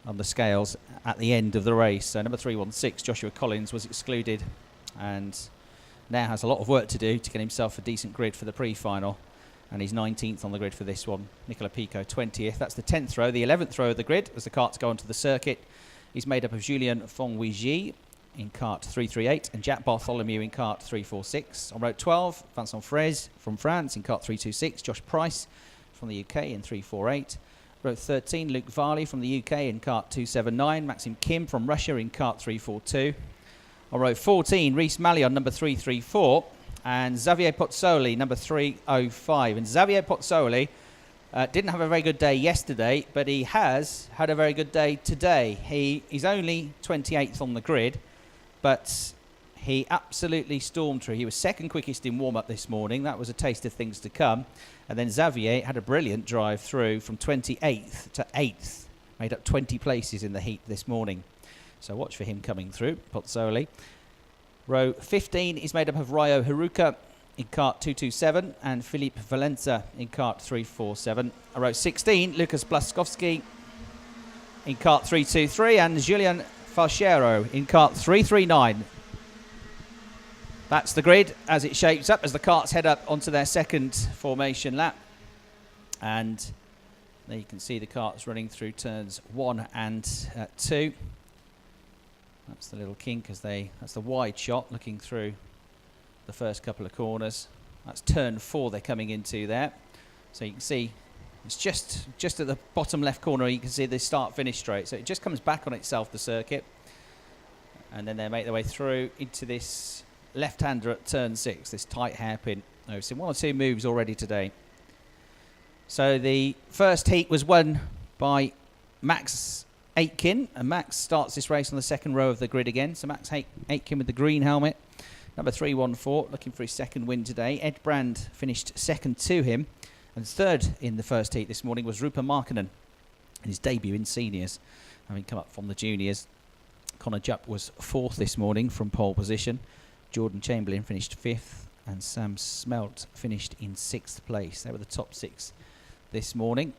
on the scales at the end of the race. So number 316, Joshua Collins, was excluded and now has a lot of work to do to get himself a decent grid for the pre-final. And he's 19th on the grid for this one. Nicola Pico, 20th. That's the 10th row. The 11th row of the grid as the carts go onto the circuit. He's made up of Julien Fongwiji in cart 338 and Jack Bartholomew in cart 346. On row 12, Vincent Fraise from France in cart 326. Josh Price from the UK in 348. Row 13, Luke Varley from the UK in cart 279. Maxim Kim from Russia in cart 342. On row 14, Reece Mallion, number 334. And Xavier Pozzoli, number 305. And Xavier Pozzoli didn't have a very good day yesterday, but he has had a very good day today. He's only 28th on the grid, but he absolutely stormed through. He was second quickest in warm-up this morning. That was a taste of things to come. And then Xavier had a brilliant drive through from 28th to 8th. Made up 20 places in the heat this morning. So watch for him coming through, Pozzoli. Row 15 is made up of Ryo Haruka in cart 227 and Philippe Valenza in cart 347. Row 16, Lucas Blaskowski in cart 323 and Julian Falchero in cart 339. That's the grid as it shapes up as the carts head up onto their second formation lap. And there you can see the carts running through turns 1 and 2. That's the little kink that's the wide shot looking through the first couple of corners. That's turn 4 they're coming into there. So you can see it's just at the bottom left corner you can see the start finish straight. So it just comes back on itself, the circuit. And then they make their way through into this left-hander at turn 6, this tight hairpin. I've seen 1 or 2 moves already today. So the first heat was won by Max Aitken, and Max starts this race on the second row of the grid again. So Max Aitken with the green helmet, number 314, looking for his second win today. Ed Brand finished second to him, and third in the first heat this morning was Rupa Markkanen in his debut in seniors, having come up from the juniors. Connor Jupp was 4th this morning from pole position. Jordan Chamberlain finished 5th, and Sam Smelt finished in 6th place. They were the top 6 this morning.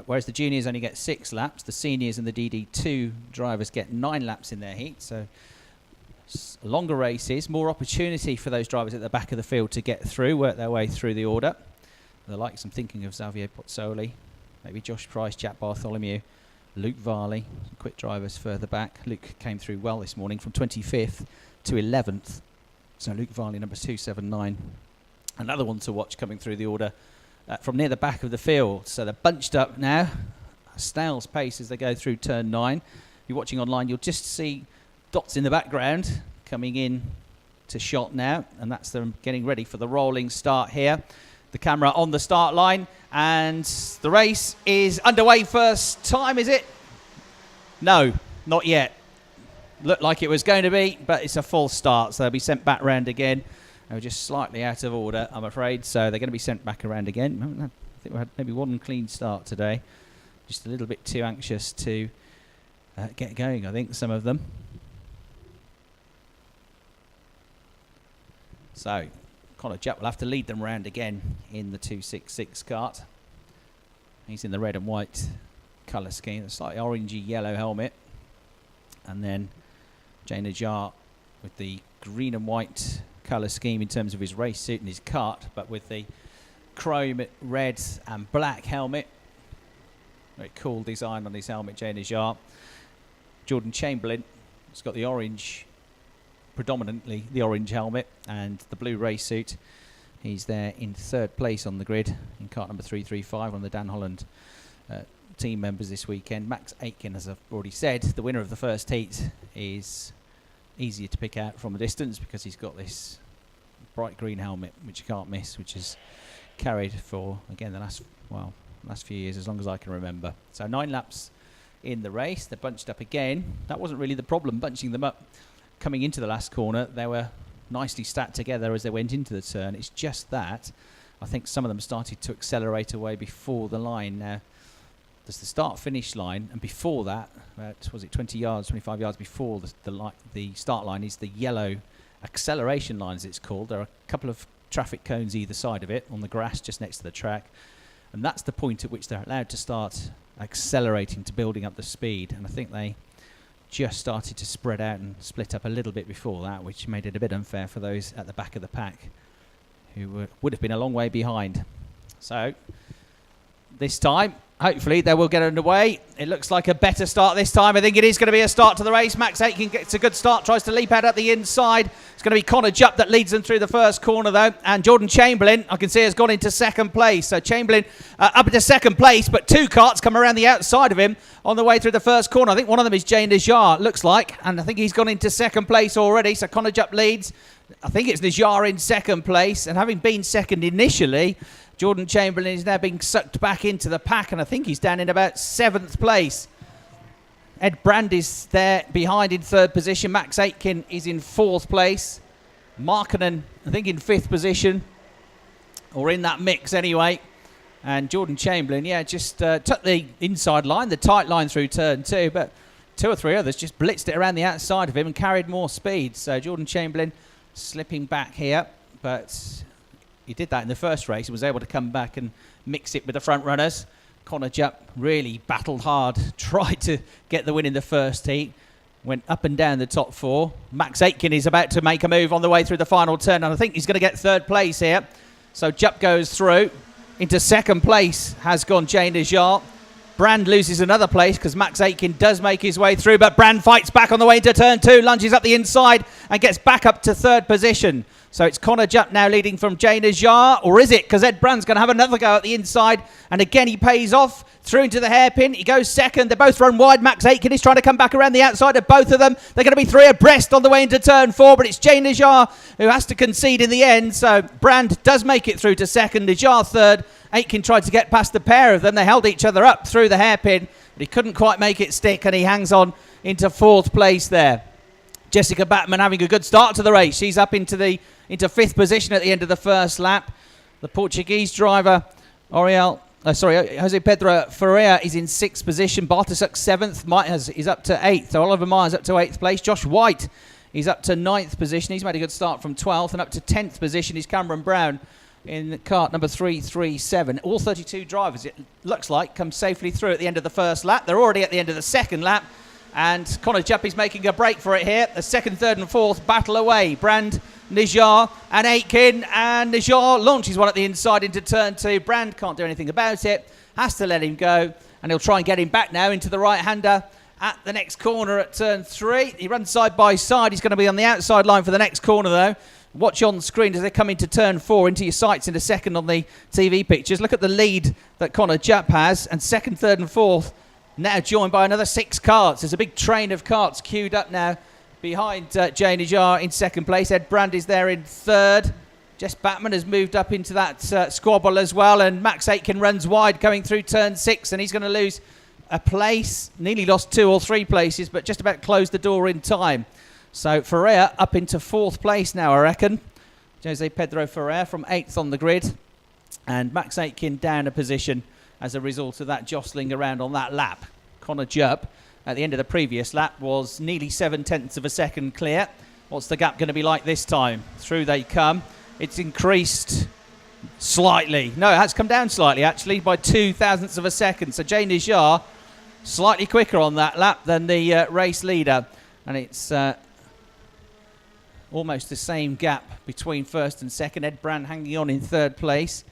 Whereas the juniors only get 6 laps, the seniors and the DD2 drivers get 9 laps in their heat. So longer races, more opportunity for those drivers at the back of the field to get through, work their way through the order. The likes I'm thinking of Xavier Pozzoli, maybe Josh Price, Jack Bartholomew, Luke Varley, quick drivers further back. Luke came through well this morning from 25th to 11th. So Luke Varley, number 279. Another one to watch coming through the order from near the back of the field. So they're bunched up now, a snail's pace as they go through turn 9. If you're watching online, you'll just see dots in the background coming in to shot now, and that's them getting ready for the rolling start here. The camera on the start line, and the race is underway. First time, is it? No, not yet. Looked like it was going to be, but it's a false start, so they'll be sent back round again. They were just slightly out of order, I'm afraid, so they're going to be sent back around again. I think we had maybe 1 clean start today. Just a little bit too anxious to get going, I think, some of them. So Connor Jupp will have to lead them round again in the 266 cart. He's in the red and white colour scheme, a slightly orangey yellow helmet. And then Jay Najjar with the green and white colour scheme in terms of his race suit and his cart, but with the chrome red and black helmet. Very cool design on his helmet, Jay Najjar. Jordan Chamberlain has got the orange, predominantly the orange helmet and the blue race suit. He's there in 3rd place on the grid in cart number 335 on the Dan Holland team members this weekend. Max Aitken, as I've already said, the winner of the first heat, is easier to pick out from a distance because he's got this bright green helmet which you can't miss, which is carried for, again, the last few years, as long as I can remember. So 9 laps in the race. They're bunched up again. That wasn't really the problem, bunching them up coming into the last corner. They were nicely stacked together as they went into the turn. It's just that I think some of them started to accelerate away before the line. Now, there's the start-finish line, and before that, was it 20 yards, 25 yards before the start line is the yellow acceleration line, as it's called. There are a couple of traffic cones either side of it on the grass just next to the track, and that's the point at which they're allowed to start accelerating to building up the speed. And I think they just started to spread out and split up a little bit before that, which made it a bit unfair for those at the back of the pack who would have been a long way behind. So this time, hopefully they will get underway. It looks like a better start this time. I think it is going to be a start to the race. Max Aitken gets a good start, tries to leap out at the inside. It's going to be Connor Jupp that leads them through the first corner though. And Jordan Chamberlain, I can see, has gone into second place. So Chamberlain up into second place, but two karts come around the outside of him on the way through the first corner. I think one of them is Jay Najjar, looks like. And I think he's gone into second place already. So Connor Jupp leads. I think it's Najjar in second place. And having been second initially, Jordan Chamberlain is now being sucked back into the pack, and I think he's down in about 7th place. Ed Brand is there behind in 3rd position. Max Aitken is in 4th place. Markkanen, I think, in 5th position, or in that mix anyway. And Jordan Chamberlain, just took the inside line, the tight line through turn 2, but 2 or 3 others just blitzed it around the outside of him and carried more speed. So Jordan Chamberlain slipping back here, but he did that in the first race. He was able to come back and mix it with the front runners. Connor Jupp really battled hard, tried to get the win in the first heat, went up and down the top 4. Max Aitken is about to make a move on the way through the final turn, and I think he's going to get 3rd place here. So Jupp goes through. Into second place has gone Jay Najjar. Brand loses another place because Max Aitken does make his way through, but Brand fights back on the way into turn 2, lunges up the inside and gets back up to 3rd position. So it's Connor Jupp now leading from Jay Najjar, or is it? Because Ed Brand's going to have another go at the inside, and again he pays off through into the hairpin. He goes second. They're both run wide. Max Aitken is trying to come back around the outside of both of them. They're going to be 3 abreast on the way into turn 4, but it's Jay Najjar who has to concede in the end. So Brand does make it through to second, Najjar 3rd. Aitken tried to get past the pair of them. They held each other up through the hairpin, but he couldn't quite make it stick, and he hangs on into 4th place there. Jessica Batman having a good start to the race. She's up into 5th position at the end of the first lap. The Portuguese driver, Jose Pedro Ferreira, is in 6th position. Bartosuk 7th. Is up to 8th. So Oliver Myers up to 8th place. Josh White is up to 9th position. He's made a good start from 12th. And up to 10th position is Cameron Brown in kart number 337. All 32 drivers, it looks like, come safely through at the end of the first lap. They're already at the end of the second lap. And Connor Jupp is making a break for it here. The 2nd, 3rd and 4th battle away. Brand, Najjar and Aitken. And Najjar launches one at the inside into turn 2. Brand can't do anything about it. Has to let him go. And he'll try and get him back now into the right-hander at the next corner at turn 3. He runs side by side. He's going to be on the outside line for the next corner though. Watch on screen as they come into turn 4, into your sights in a second on the TV pictures. Look at the lead that Connor Jupp has. And 2nd, 3rd and 4th now joined by another 6 karts. There's a big train of karts queued up now behind Jay Najjar in 2nd place. Ed Brand is there in 3rd. Jess Batman has moved up into that squabble as well. And Max Aitken runs wide going through turn 6. And he's going to lose a place. Nearly lost 2 or 3 places, but just about closed the door in time. So Ferreira up into 4th place now, I reckon. Jose Pedro Ferreira from 8th on the grid. And Max Aitken down a position as a result of that jostling around on that lap. Connor Jupp at the end of the previous lap was nearly 7/10 of a second clear. What's the gap going to be like this time? Through they come. It's increased slightly. No, it has come down slightly actually by 0.02 of a second. So Jay Najjar slightly quicker on that lap than the race leader. And it's almost the same gap between 1st and 2nd. Ed Brand hanging on in 3rd place.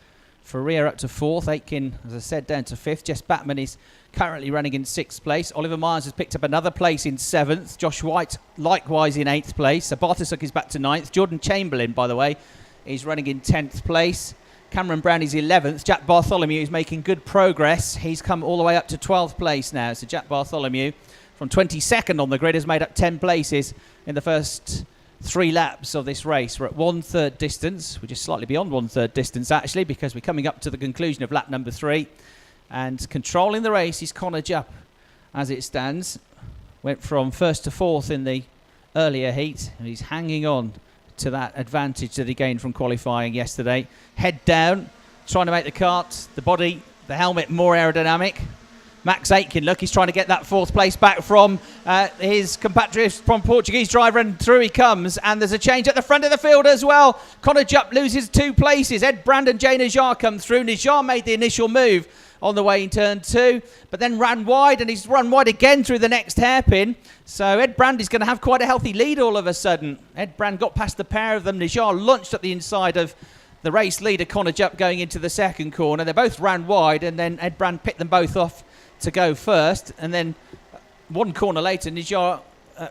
Ferreira up to 4th. Aitken, as I said, down to 5th. Jess Batman is currently running in 6th place. Oliver Myers has picked up another place in 7th. Josh White likewise in 8th place. So Bartosuk is back to 9th. Jordan Chamberlain, by the way, is running in 10th place. Cameron Brown is 11th. Jack Bartholomew is making good progress. He's come all the way up to 12th place now. So Jack Bartholomew, from 22nd on the grid, has made up 10 places in the first 3 laps of this race. We're at 1/3 distance. We're just slightly beyond 1/3 distance actually, because we're coming up to the conclusion of lap number 3. And controlling the race is Connor Jupp as it stands. Went from 1st to 4th in the earlier heat, and he's hanging on to that advantage that he gained from qualifying yesterday. Head down, trying to make the kart, the body, the helmet more aerodynamic. Max Aitken, look, he's trying to get that 4th place back from his compatriot from Portuguese driver, and through he comes. And there's a change at the front of the field as well. Connor Jupp loses 2 places. Ed Brand and Jay Najjar come through. Najjar made the initial move on the way in turn 2, but then ran wide, and he's run wide again through the next hairpin. So Ed Brand is going to have quite a healthy lead all of a sudden. Ed Brand got past the pair of them. Najjar launched at the inside of the race leader, Connor Jupp, going into the second corner. They both ran wide, and then Ed Brand picked them both off to go first. And then one corner later, Najjar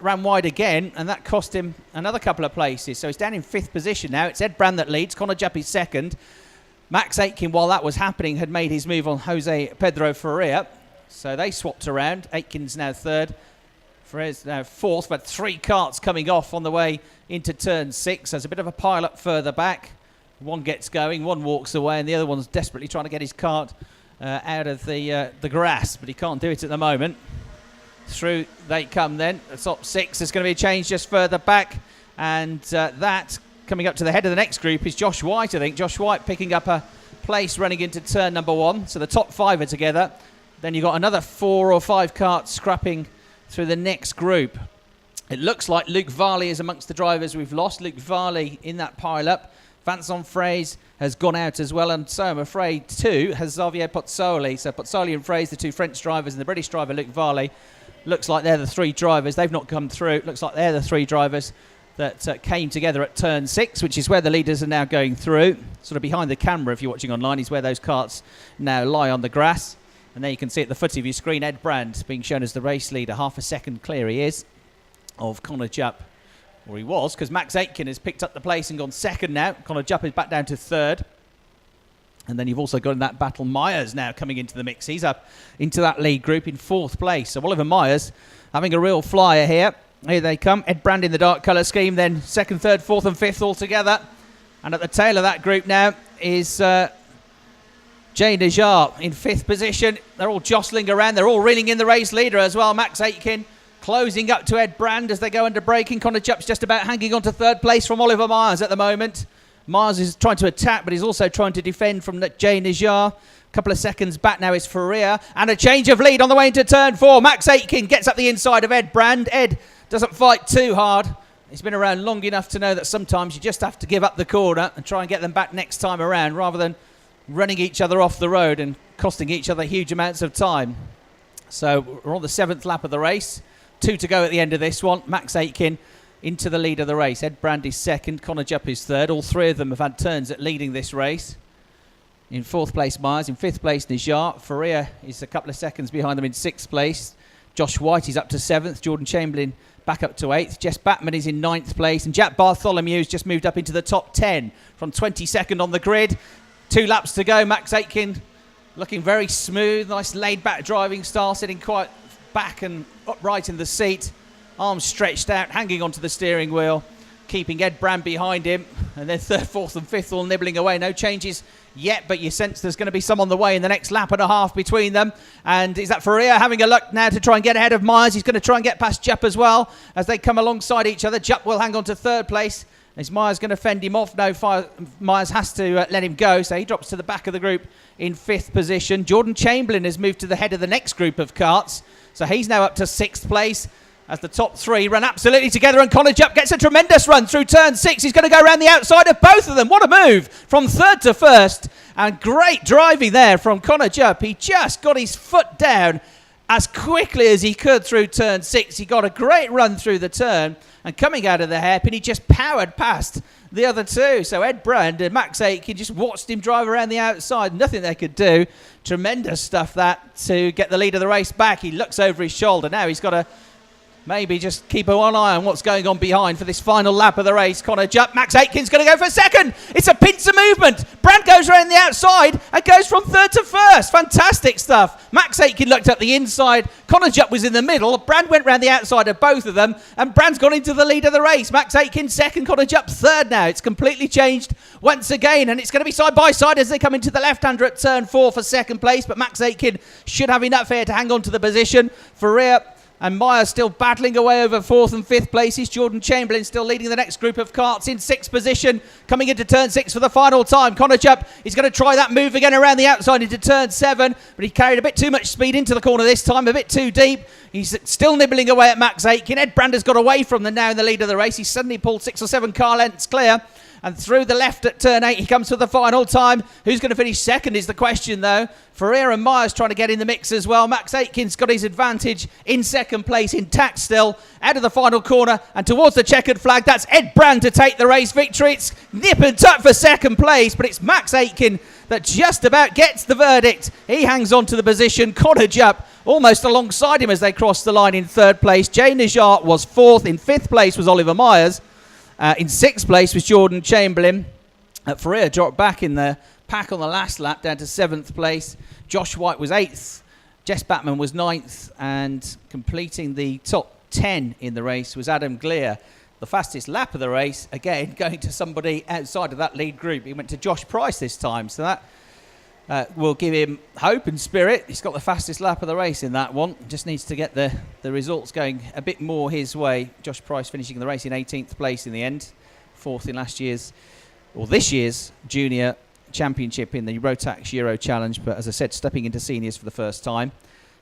ran wide again, and that cost him another couple of places. So he's down in 5th position now. It's Ed Brand that leads. Connor Jupp is second. Max Aitken, while that was happening, had made his move on Jose Pedro Ferreira. So they swapped around. Aitken's now 3rd. Ferreira's now 4th, but 3 carts coming off on the way into turn 6. There's a bit of a pile-up further back. One gets going, one walks away, and the other one's desperately trying to get his cart out of the grass, but he can't do it at the moment. Through they come then. The top 6, there's going to be a change just further back, and that coming up to the head of the next group is Josh White, I think. Josh White picking up a place running into turn number 1. So the top 5 are together. Then you've got another 4 or 5 carts scrapping through the next group. It looks like Luke Varley is amongst the drivers we've lost. Luke Varley in that pile-up. Vincent Fraze has gone out as well, and so I'm afraid too has Xavier Pozzoli. So Pozzoli and Fraze, the 2 French drivers, and the British driver Luke Varley. Looks like they're the 3 drivers. They've not come through. Looks like they're the 3 drivers that came together at turn 6, which is where the leaders are now going through. Sort of behind the camera, if you're watching online, is where those carts now lie on the grass. And there you can see at the foot of your screen, Ed Brand being shown as the race leader. Half a second clear he is of Connor Jupp. Or he was, because Max Aitken has picked up the place and gone second now. Connor Jupp is back down to 3rd. And then you've also got in that battle Myers now coming into the mix. He's up into that lead group in 4th place. So Oliver Myers having a real flyer here. Here they come. Ed Brand in the dark colour scheme. Then 2nd, 3rd, 4th and 5th all together. And at the tail of that group now is Jay Najjar in 5th position. They're all jostling around. They're all reeling in the race leader as well. Max Aitken closing up to Ed Brand as they go under braking. Connor Jupp's just about hanging on to 3rd place from Oliver Myers at the moment. Myers is trying to attack, but he's also trying to defend from Jay Najjar. A couple of seconds back now is Ferreira. And a change of lead on the way into turn 4. Max Aitken gets up the inside of Ed Brand. Ed doesn't fight too hard. He's been around long enough to know that sometimes you just have to give up the corner and try and get them back next time around, rather than running each other off the road and costing each other huge amounts of time. So we're on the 7th lap of the race. 2 to go at the end of this one. Max Aitken into the lead of the race. Ed Brand is 2nd. Connor Jupp is 3rd. All 3 of them have had turns at leading this race. In 4th place, Myers. In 5th place, Najjar. Ferreira is a couple of seconds behind them in 6th place. Josh White is up to 7th. Jordan Chamberlain back up to 8th. Jess Batman is in 9th place. And Jack Bartholomew has just moved up into the top 10 from 22nd on the grid. 2 laps to go. Max Aitken looking very smooth. Nice laid-back driving style, sitting quite back and upright in the seat, arms stretched out, hanging onto the steering wheel, keeping Ed Brand behind him, and then 3rd, 4th and 5th all nibbling away. No changes yet, but you sense there's going to be some on the way in the next lap and a half between them. And is that Ferreira having a look now to try and get ahead of Myers? He's going to try and get past Jupp as well as they come alongside each other. Jupp will hang on to 3rd place. Is Myers going to fend him off? No, Myers has to let him go, so he drops to the back of the group in 5th position. Jordan Chamberlain has moved to the head of the next group of carts, so he's now up to 6th place as the top 3 run absolutely together, and Connor Jupp gets a tremendous run through turn 6. He's going to go around the outside of both of them. What a move from 3rd to 1st, and great driving there from Connor Jupp. He just got his foot down as quickly as he could through turn 6. He got a great run through the turn, and coming out of the hairpin, he just powered past the other 2. So Ed Brand and Max Aitken just watched him drive around the outside. Nothing they could do. Tremendous stuff that to get the lead of the race back. He looks over his shoulder. Now he's got to maybe just keep one eye on what's going on behind for this final lap of the race. Connor Jupp, Max Aitken's going to go for 2nd. It's a pincer movement. Brand goes around the outside and goes from 3rd to 1st. Fantastic stuff. Max Aitken looked up the inside. Connor Jupp was in the middle. Brand went round the outside of both of them, and Brand's gone into the lead of the race. Max Aitken 2nd, Connor Jupp 3rd now. It's completely changed once again, and it's going to be side by side as they come into the left-hander at turn 4 for 2nd place, but Max Aitken should have enough here to hang on to the position. Ferreira and Myers still battling away over 4th and 5th places. Jordan Chamberlain still leading the next group of carts in 6th position, coming into turn 6 for the final time. Connor Jupp is going to try that move again around the outside into turn 7, but he carried a bit too much speed into the corner this time, a bit too deep. He's still nibbling away at Max Aitken. Ed Brand has got away from them now in the lead of the race. He's suddenly pulled 6 or 7 car lengths clear. and through the left at turn 8 he comes for the final time. Who's going to finish second is the question though. Ferreira and Myers trying to get in the mix as well. Max Aitken's got his advantage in second place, intact still, out of the final corner and towards the checkered flag. That's Ed Brand to take the race victory. It's nip and tuck for second place, but it's Max Aitken that just about gets the verdict. He hangs on to the position. Connor Jupp almost alongside him as they cross the line in third place. Jay Najjar was fourth. In fifth place was Oliver Myers. In sixth place was Jordan Chamberlain. Ferreira dropped back in the pack on the last lap down to seventh place. Josh White was eighth. Jess Batman was ninth. And completing the top 10 in the race was Adam Glear. The fastest lap of the race, again, going to somebody outside of that lead group. He went to Josh Price this time, so that will give him hope and spirit. He's got the fastest lap of the race in that one. Just needs to get the results going a bit more his way. Josh Price finishing the race in 18th place in the end, fourth in this year's junior championship in the Rotax Euro Challenge, but as I said, stepping into seniors for the first time.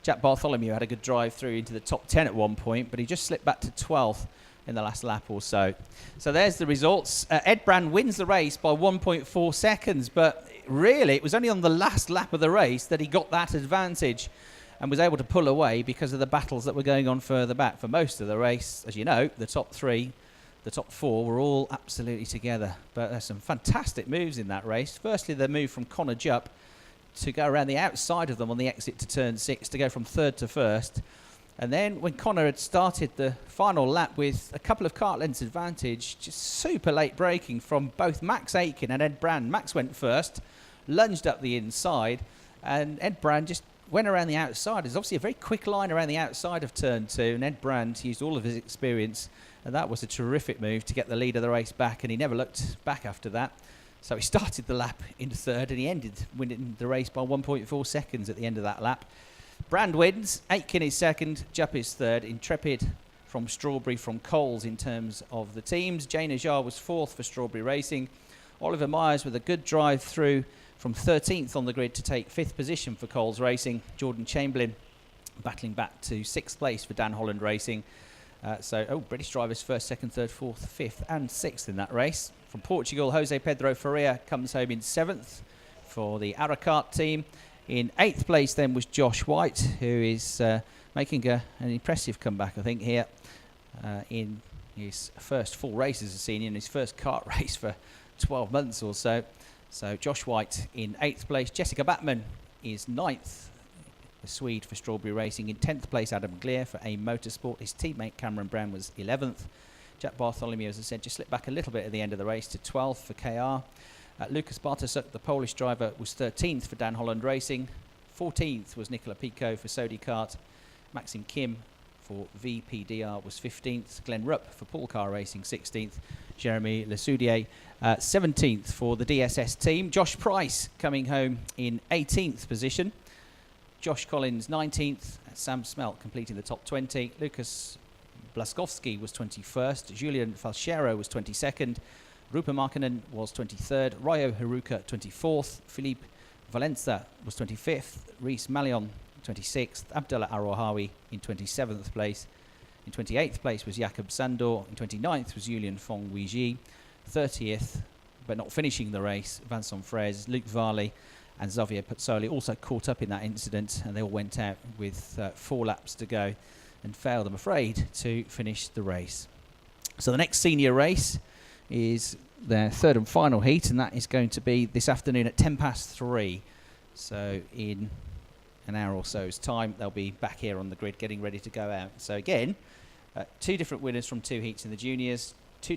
Jack Bartholomew had a good drive through into the top 10 at one point, but he just slipped back to 12th in the last lap or so. So there's the results. Ed Brand wins the race by 1.4 seconds, but really it was only on the last lap of the race that he got that advantage and was able to pull away because of the battles that were going on further back. For most of the race, as you know, the top three, the top four were all absolutely together. But there's some fantastic moves in that race. Firstly, the move from Connor Jupp to go around the outside of them on the exit to turn 6 to go from third to first. And then when Connor had started the final lap with a couple of kart lengths advantage, just super late braking from both Max Aitken and Ed Brand. Max went first, lunged up the inside, and Ed Brand just went around the outside. There's obviously a very quick line around the outside of turn 2, and Ed Brand used all of his experience, and that was a terrific move to get the lead of the race back, and he never looked back after that. So he started the lap in third, and he ended winning the race by 1.4 seconds at the end of that lap. Brand wins, Aitken is second, Jupp is third. Intrepid from Strawberry from Coles in terms of the teams. Jay Najjar was fourth for Strawberry Racing. Oliver Myers with a good drive through from 13th on the grid to take fifth position for Coles Racing. Jordan Chamberlain battling back to sixth place for Dan Holland Racing. British drivers first, second, third, fourth, fifth and sixth in that race. From Portugal, Jose Pedro Ferreira comes home in seventh for the Aracart team. In eighth place then was Josh White, who is making an impressive comeback, I think, here in his first full race as a senior, in his first kart race for 12 months or so. So Josh White in eighth place. Jessica Batman is ninth, the Swede for Strawberry Racing. In 10th place, Adam Glear for AIM Motorsport. His teammate Cameron Brown was 11th. Jack Bartholomew, as I said, just slipped back a little bit at the end of the race to 12th for KR. Lucas Bartosuk, the Polish driver, was 13th for Dan Holland Racing. 14th was Nicola Pico for Sodi Kart. Maxim Kim for VPDR was 15th. Glenn Rupp for Paul Car Racing, 16th. Jeremy Lesoudier, 17th for the DSS team. Josh Price coming home in 18th position. Josh Collins, 19th. Sam Smelt completing the top 20. Lucas Blaskowski was 21st. Julian Falchero was 22nd. Rupa Markkanen was 23rd, Ryo Haruka 24th, Philippe Valenza was 25th, Reese Malion 26th, Abdullah Arohawi in 27th place. In 28th place was Jakob Sandor, in 29th was Julian Fong Weiji, 30th, but not finishing the race, Vincent Fraise, Luke Varley and Xavier Pazzoli also caught up in that incident, and they all went out with 4 laps to go and failed, I'm afraid, to finish the race. So the next senior race is their third and final heat, and that is going to be this afternoon at 3:10. So in an hour or so's time, they'll be back here on the grid getting ready to go out. So again, 2 different winners from 2 heats in the juniors, 2